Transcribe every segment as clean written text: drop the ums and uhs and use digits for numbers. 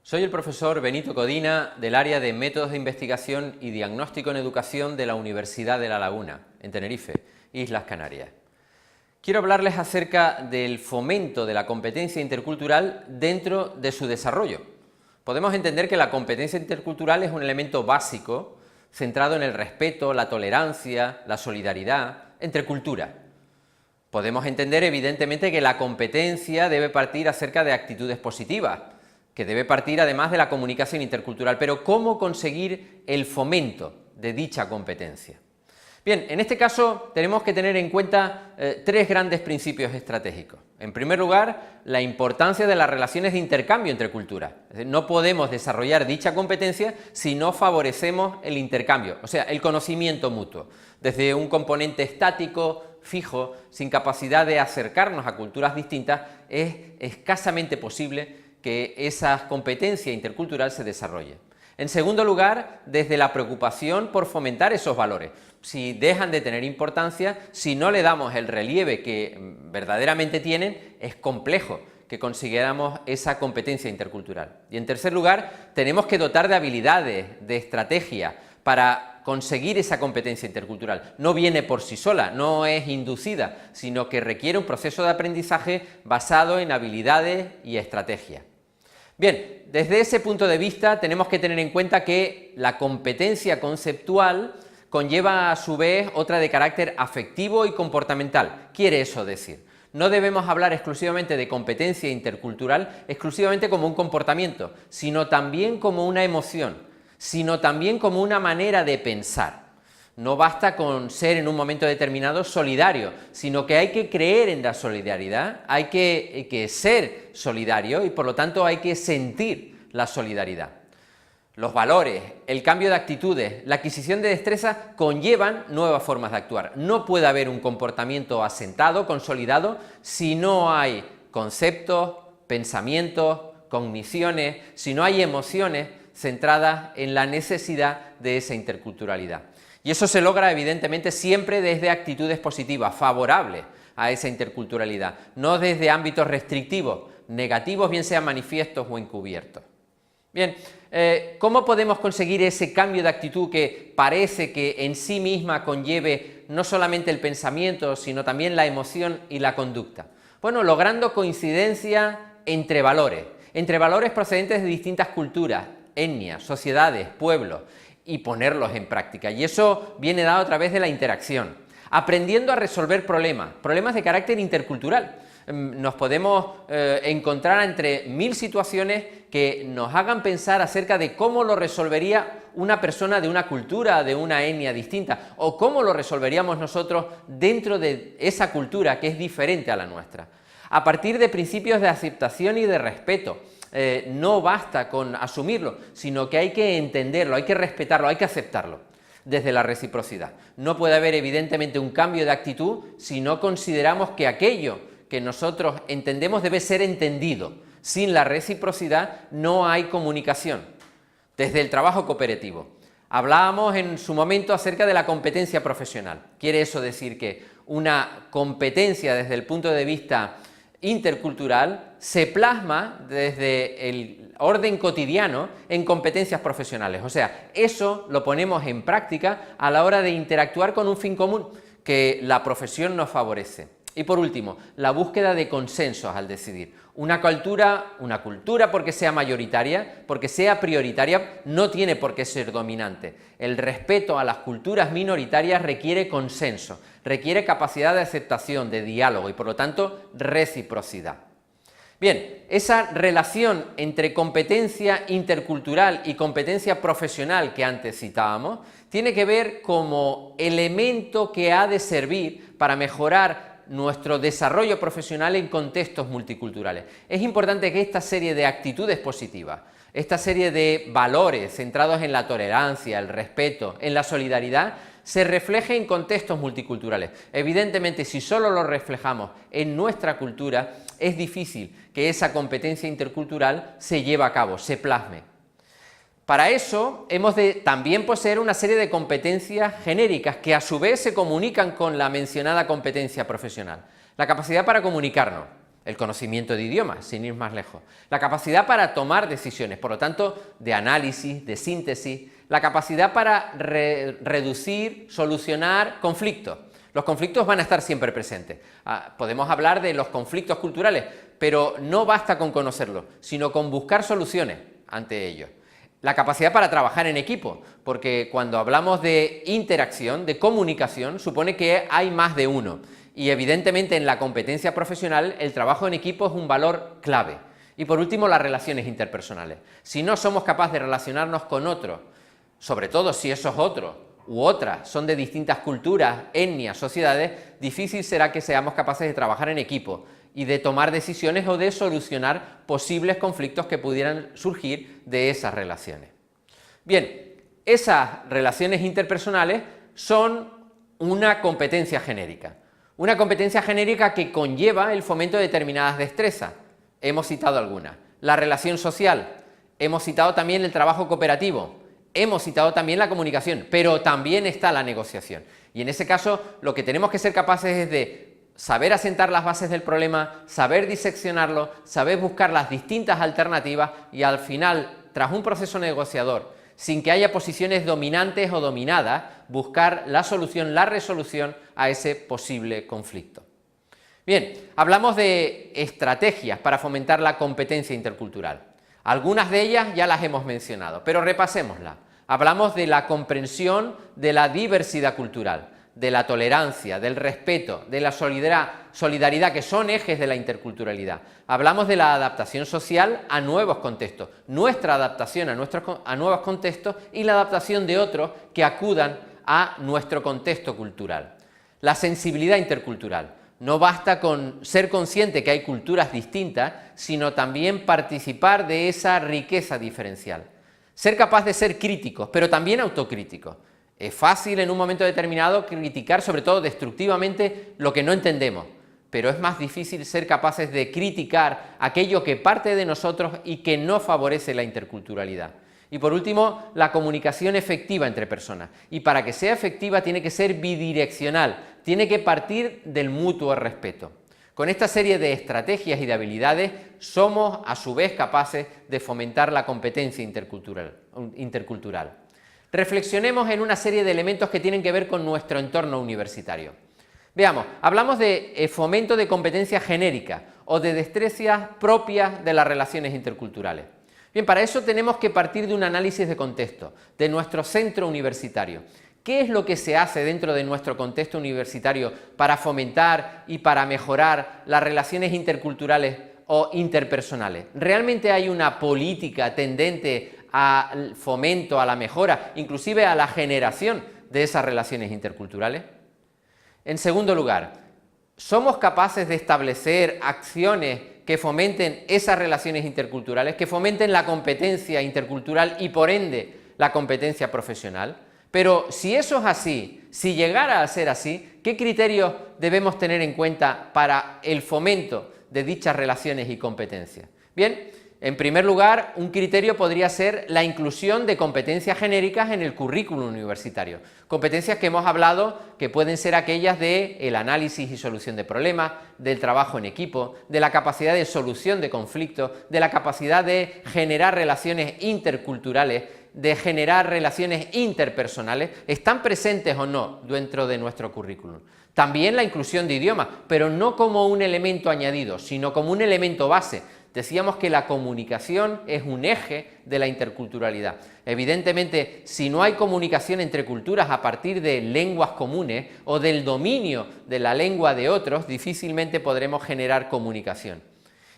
Soy el profesor Benito Codina del área de Métodos de Investigación y Diagnóstico en Educación de la Universidad de La Laguna, en Tenerife, Islas Canarias. Quiero hablarles acerca del fomento de la competencia intercultural dentro de su desarrollo. Podemos entender que la competencia intercultural es un elemento básico centrado en el respeto, la tolerancia, la solidaridad entre culturas. Podemos entender evidentemente que la competencia debe partir acerca de actitudes positivas, que debe partir además de la comunicación intercultural, pero ¿cómo conseguir el fomento de dicha competencia? Bien, en este caso tenemos que tener en cuenta tres grandes principios estratégicos. En primer lugar, la importancia de las relaciones de intercambio entre culturas. Es decir, no podemos desarrollar dicha competencia si no favorecemos el intercambio, o sea, el conocimiento mutuo, desde un componente estático, fijo, sin capacidad de acercarnos a culturas distintas, es escasamente posible que esa competencia intercultural se desarrolle. En segundo lugar, desde la preocupación por fomentar esos valores. Si dejan de tener importancia, si no le damos el relieve que verdaderamente tienen, es complejo que consiguiéramos esa competencia intercultural. Y en tercer lugar, tenemos que dotar de habilidades, de estrategia para conseguir esa competencia intercultural. No viene por sí sola, no es inducida, sino que requiere un proceso de aprendizaje basado en habilidades y estrategia. Bien, desde ese punto de vista tenemos que tener en cuenta que la competencia conceptual conlleva a su vez otra de carácter afectivo y comportamental. ¿Quiere eso decir? No debemos hablar exclusivamente de competencia intercultural exclusivamente como un comportamiento, sino también como una emoción, sino también como una manera de pensar. No basta con ser en un momento determinado solidario, sino que hay que creer en la solidaridad, hay que ser solidario y por lo tanto hay que sentir la solidaridad. Los valores, el cambio de actitudes, la adquisición de destrezas conllevan nuevas formas de actuar. No puede haber un comportamiento asentado, consolidado, si no hay conceptos, pensamientos, cogniciones, si no hay emociones centradas en la necesidad de esa interculturalidad. Y eso se logra evidentemente siempre desde actitudes positivas, favorables a esa interculturalidad, no desde ámbitos restrictivos, negativos, bien sean manifiestos o encubiertos. Bien, ¿cómo podemos conseguir ese cambio de actitud que parece que en sí misma conlleve no solamente el pensamiento, sino también la emoción y la conducta? Bueno, logrando coincidencia entre valores procedentes de distintas culturas, etnias, sociedades, pueblos, y ponerlos en práctica, y eso viene dado a través de la interacción, aprendiendo a resolver problemas de carácter intercultural. Nos podemos encontrar entre mil situaciones que nos hagan pensar acerca de cómo lo resolvería una persona de una cultura, de una etnia distinta, o cómo lo resolveríamos nosotros dentro de esa cultura que es diferente a la nuestra. A partir de principios de aceptación y de respeto. No basta con asumirlo, sino que hay que entenderlo, hay que respetarlo, hay que aceptarlo desde la reciprocidad. No puede haber evidentemente un cambio de actitud si no consideramos que aquello que nosotros entendemos debe ser entendido. Sin la reciprocidad no hay comunicación. Desde el trabajo cooperativo. Hablábamos en su momento acerca de la competencia profesional. Quiere eso decir que una competencia desde el punto de vista intercultural se plasma desde el orden cotidiano en competencias profesionales, o sea, eso lo ponemos en práctica a la hora de interactuar con un fin común que la profesión nos favorece. Y por último, la búsqueda de consensos al decidir. Una cultura porque sea mayoritaria, porque sea prioritaria, no tiene por qué ser dominante. El respeto a las culturas minoritarias requiere consenso, requiere capacidad de aceptación, de diálogo y por lo tanto reciprocidad. Bien, esa relación entre competencia intercultural y competencia profesional que antes citábamos tiene que ver como elemento que ha de servir para mejorar nuestro desarrollo profesional en contextos multiculturales. Es importante que esta serie de actitudes positivas, esta serie de valores centrados en la tolerancia, el respeto, en la solidaridad, se refleje en contextos multiculturales. Evidentemente, si solo lo reflejamos en nuestra cultura, es difícil que esa competencia intercultural se lleve a cabo, se plasme. Para eso hemos de también poseer una serie de competencias genéricas que a su vez se comunican con la mencionada competencia profesional. La capacidad para comunicarnos, el conocimiento de idiomas, sin ir más lejos, la capacidad para tomar decisiones, por lo tanto, de análisis, de síntesis, la capacidad para reducir, solucionar conflictos. Los conflictos van a estar siempre presentes. Podemos hablar de los conflictos culturales, pero no basta con conocerlos, sino con buscar soluciones ante ellos. La capacidad para trabajar en equipo, porque cuando hablamos de interacción, de comunicación, supone que hay más de uno. Y evidentemente en la competencia profesional el trabajo en equipo es un valor clave. Y por último, las relaciones interpersonales. Si no somos capaces de relacionarnos con otros, sobre todo si esos otros u otras son de distintas culturas, etnias, sociedades, difícil será que seamos capaces de trabajar en equipo y de tomar decisiones o de solucionar posibles conflictos que pudieran surgir de esas relaciones. Bien, esas relaciones interpersonales son una competencia genérica. Una competencia genérica que conlleva el fomento de determinadas destrezas. Hemos citado algunas. La relación social, hemos citado también el trabajo cooperativo, hemos citado también la comunicación, pero también está la negociación. Y en ese caso lo que tenemos que ser capaces es de saber asentar las bases del problema, saber diseccionarlo, saber buscar las distintas alternativas y al final, tras un proceso negociador, sin que haya posiciones dominantes o dominadas, buscar la solución, la resolución a ese posible conflicto. Bien, hablamos de estrategias para fomentar la competencia intercultural. Algunas de ellas ya las hemos mencionado, pero repasémoslas. Hablamos de la comprensión de la diversidad cultural, de la tolerancia, del respeto, de la solidaridad, que son ejes de la interculturalidad. Hablamos de la adaptación social a nuevos contextos, nuestra adaptación a nuevos contextos y la adaptación de otros que acudan a nuestro contexto cultural. La sensibilidad intercultural. No basta con ser consciente que hay culturas distintas, sino también participar de esa riqueza diferencial. Ser capaz de ser críticos, pero también autocríticos. Es fácil en un momento determinado criticar, sobre todo destructivamente, lo que no entendemos, pero es más difícil ser capaces de criticar aquello que parte de nosotros y que no favorece la interculturalidad. Y por último, la comunicación efectiva entre personas. Y para que sea efectiva tiene que ser bidireccional, tiene que partir del mutuo respeto. Con esta serie de estrategias y de habilidades somos a su vez capaces de fomentar la competencia intercultural. Reflexionemos en una serie de elementos que tienen que ver con nuestro entorno universitario. Veamos, hablamos de fomento de competencias genéricas o de destrezas propias de las relaciones interculturales. Bien, para eso tenemos que partir de un análisis de contexto, de nuestro centro universitario. ¿Qué es lo que se hace dentro de nuestro contexto universitario para fomentar y para mejorar las relaciones interculturales o interpersonales? ¿Realmente hay una política tendente al fomento, a la mejora, inclusive a la generación de esas relaciones interculturales? En segundo lugar, ¿somos capaces de establecer acciones que fomenten esas relaciones interculturales, que fomenten la competencia intercultural y por ende la competencia profesional? Pero si eso es así, si llegara a ser así, ¿qué criterios debemos tener en cuenta para el fomento de dichas relaciones y competencias? Bien, en primer lugar, un criterio podría ser la inclusión de competencias genéricas en el currículum universitario. Competencias que hemos hablado que pueden ser aquellas del análisis y solución de problemas, del trabajo en equipo, de la capacidad de solución de conflictos, de la capacidad de generar relaciones interculturales, de generar relaciones interpersonales. ¿Están presentes o no dentro de nuestro currículum? También la inclusión de idiomas, pero no como un elemento añadido, sino como un elemento base. Decíamos que la comunicación es un eje de la interculturalidad. Evidentemente, si no hay comunicación entre culturas a partir de lenguas comunes o del dominio de la lengua de otros, difícilmente podremos generar comunicación.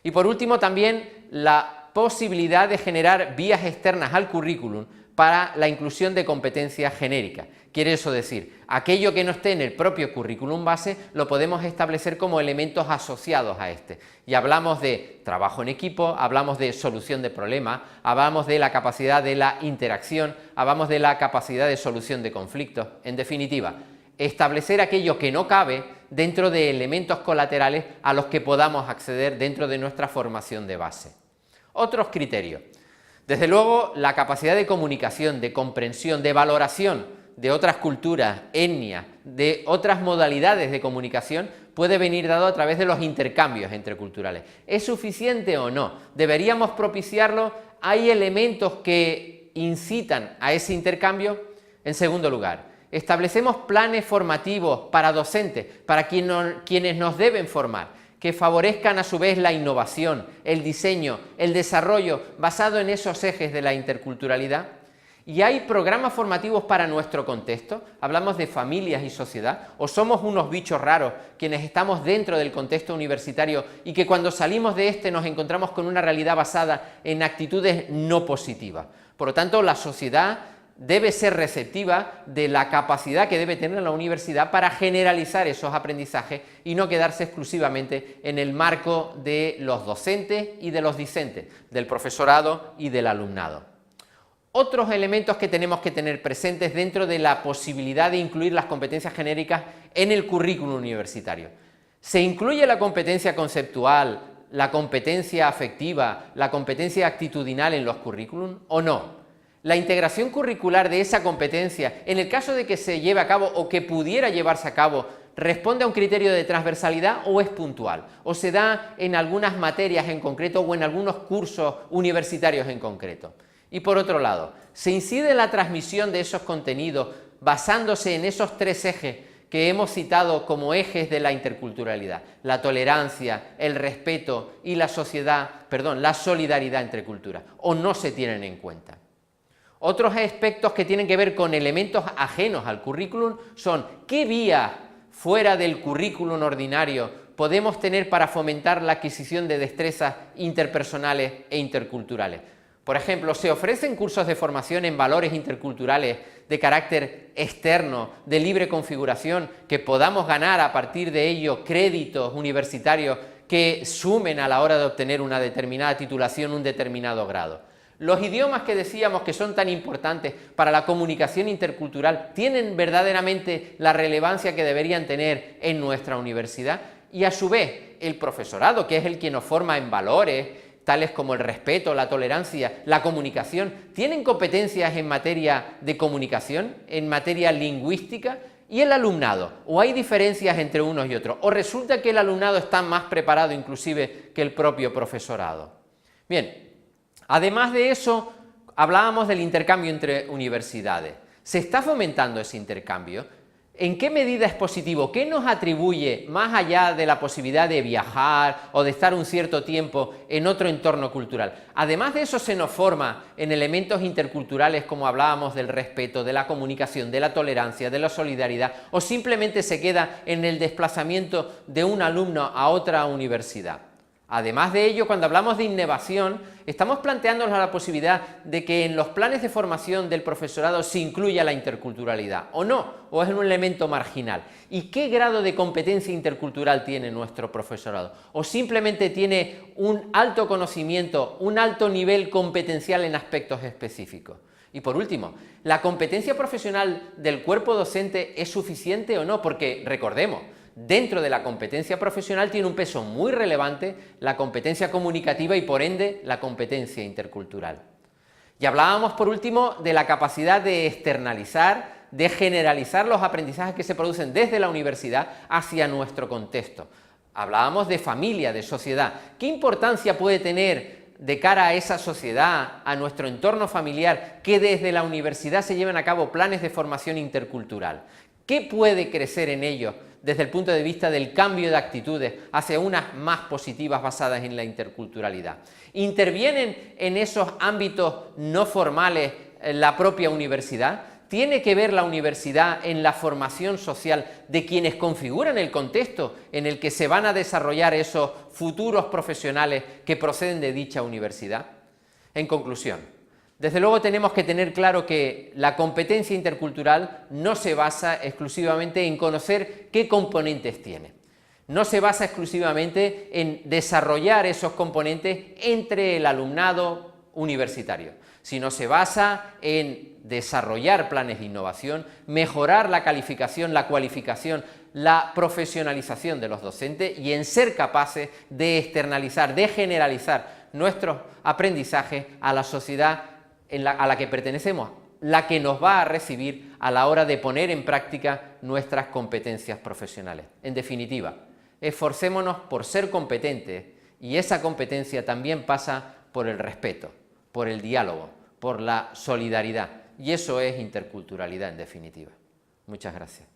Y por último, también la posibilidad de generar vías externas al currículum para la inclusión de competencias genéricas. Quiere eso decir, aquello que no esté en el propio currículum base lo podemos establecer como elementos asociados a este. Y hablamos de trabajo en equipo, hablamos de solución de problemas, hablamos de la capacidad de la interacción, hablamos de la capacidad de solución de conflictos. En definitiva, establecer aquello que no cabe dentro de elementos colaterales a los que podamos acceder dentro de nuestra formación de base. Otros criterios. Desde luego, la capacidad de comunicación, de comprensión, de valoración de otras culturas, etnias, de otras modalidades de comunicación, puede venir dado a través de los intercambios interculturales. ¿Es suficiente o no? ¿Deberíamos propiciarlo? ¿Hay elementos que incitan a ese intercambio? En segundo lugar, establecemos planes formativos para docentes, para quienes nos deben formar, que favorezcan a su vez la innovación, el diseño, el desarrollo basado en esos ejes de la interculturalidad. ¿Y hay programas formativos para nuestro contexto? ¿Hablamos de familias y sociedad? ¿O somos unos bichos raros quienes estamos dentro del contexto universitario y que cuando salimos de este nos encontramos con una realidad basada en actitudes no positivas? Por lo tanto, la sociedad debe ser receptiva de la capacidad que debe tener la universidad para generalizar esos aprendizajes y no quedarse exclusivamente en el marco de los docentes y de los discentes, del profesorado y del alumnado. Otros elementos que tenemos que tener presentes dentro de la posibilidad de incluir las competencias genéricas en el currículum universitario. ¿Se incluye la competencia conceptual, la competencia afectiva, la competencia actitudinal en los currículum o no? La integración curricular de esa competencia, en el caso de que se lleve a cabo o que pudiera llevarse a cabo, ¿responde a un criterio de transversalidad o es puntual? ¿O se da en algunas materias en concreto o en algunos cursos universitarios en concreto? Y por otro lado, ¿se incide en la transmisión de esos contenidos basándose en esos tres ejes que hemos citado como ejes de la interculturalidad? La tolerancia, el respeto y la solidaridad entre culturas, ¿o no se tienen en cuenta? Otros aspectos que tienen que ver con elementos ajenos al currículum son qué vías fuera del currículum ordinario podemos tener para fomentar la adquisición de destrezas interpersonales e interculturales. Por ejemplo, se ofrecen cursos de formación en valores interculturales de carácter externo, de libre configuración, que podamos ganar a partir de ello créditos universitarios que sumen a la hora de obtener una determinada titulación, un determinado grado. Los idiomas que decíamos que son tan importantes para la comunicación intercultural, ¿tienen verdaderamente la relevancia que deberían tener en nuestra universidad? Y a su vez, el profesorado, que es el que nos forma en valores, tales como el respeto, la tolerancia, la comunicación, ¿tienen competencias en materia de comunicación, en materia lingüística? ¿Y el alumnado? ¿O hay diferencias entre unos y otros? ¿O resulta que el alumnado está más preparado inclusive que el propio profesorado? Bien, además de eso, hablábamos del intercambio entre universidades. ¿Se está fomentando ese intercambio? ¿En qué medida es positivo? ¿Qué nos atribuye, más allá de la posibilidad de viajar o de estar un cierto tiempo en otro entorno cultural? Además de eso, se nos forma en elementos interculturales como hablábamos del respeto, de la comunicación, de la tolerancia, de la solidaridad, o simplemente se queda en el desplazamiento de un alumno a otra universidad. Además de ello, cuando hablamos de innovación, estamos planteándonos la posibilidad de que en los planes de formación del profesorado se incluya la interculturalidad, ¿o no? ¿O es un elemento marginal? ¿Y qué grado de competencia intercultural tiene nuestro profesorado? ¿O simplemente tiene un alto conocimiento, un alto nivel competencial en aspectos específicos? Y por último, ¿la competencia profesional del cuerpo docente es suficiente o no? Porque, recordemos, dentro de la competencia profesional tiene un peso muy relevante la competencia comunicativa y por ende la competencia intercultural. Y hablábamos por último de la capacidad de externalizar, de generalizar los aprendizajes que se producen desde la universidad hacia nuestro contexto. Hablábamos de familia, de sociedad. ¿Qué importancia puede tener de cara a esa sociedad, a nuestro entorno familiar, que desde la universidad se lleven a cabo planes de formación intercultural? ¿Qué puede crecer en ellos desde el punto de vista del cambio de actitudes hacia unas más positivas basadas en la interculturalidad? ¿Intervienen en esos ámbitos no formales la propia universidad? ¿Tiene que ver la universidad en la formación social de quienes configuran el contexto en el que se van a desarrollar esos futuros profesionales que proceden de dicha universidad? En conclusión, desde luego tenemos que tener claro que la competencia intercultural no se basa exclusivamente en conocer qué componentes tiene. No se basa exclusivamente en desarrollar esos componentes entre el alumnado universitario, sino se basa en desarrollar planes de innovación, mejorar la calificación, la cualificación, la profesionalización de los docentes y en ser capaces de externalizar, de generalizar nuestros aprendizajes a la sociedad a la que pertenecemos, la que nos va a recibir a la hora de poner en práctica nuestras competencias profesionales. En definitiva, esforcémonos por ser competentes, y esa competencia también pasa por el respeto, por el diálogo, por la solidaridad, y eso es interculturalidad en definitiva. Muchas gracias.